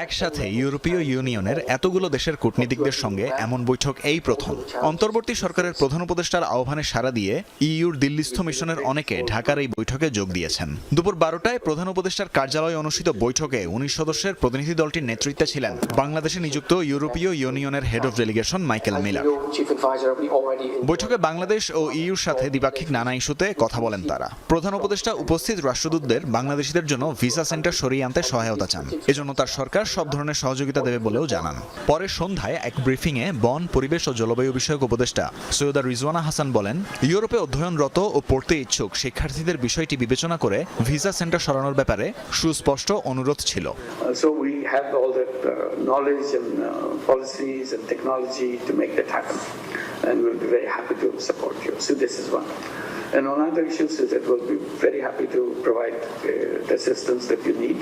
একসাথে ইউরোপীয় ইউনিয়নের এতগুলো দেশের কূটনীতিকদের সঙ্গে এমন বৈঠক এই প্রথম। অন্তর্বর্তী সরকারের প্রধান উপদেষ্টার আহ্বানে সাড়া দিয়ে ইইউর দিল্লিস্থ মিশনের অনেকে ঢাকার এই বৈঠকে যোগ দিয়েছেন। দুপুর 12টায় প্রধান উপদেষ্টার কার্যালয়ে অনুষ্ঠিত বৈঠকে 19 সদস্যের প্রতিনিধি দলটির নেতৃত্বে ছিলেন বাংলাদেশে নিযুক্ত ইউরোপীয় ইউনিয়নের head of delegation Michael Miller. বৈঠকে বাংলাদেশ ও ইইউর সাথে দ্বিপাক্ষিক নানা ইস্যুতে কথা বলেন তারা। প্রধান উপদেষ্টা উপস্থিত রাষ্ট্রদূতদের বাংলাদেশিদের জন্য ভিসা সেন্টার সরিয়ে আনতে সহায়তা চান। এজন্য তার সরকার সব ধরনের সহযোগিতা দেবে বলেও জানান। পরে সন্ধ্যায় এক ব্রিফিংয়ে বন, পরিবেশ ও জলবায়ু বিষয়ক উপদেষ্টা সৈয়দা রিজওয়ানা হাসান বলেন, ইউরোপে অধ্যয়নরত ও পড়তে ইচ্ছুক শিক্ষার্থীদের বিষয়টি বিবেচনা করে ভিসা সেন্টার সরানোর ব্যাপারে সুস্পষ্ট অনুরোধ ছিল। And on other issues, that we'll be very happy to provide the assistance that you need.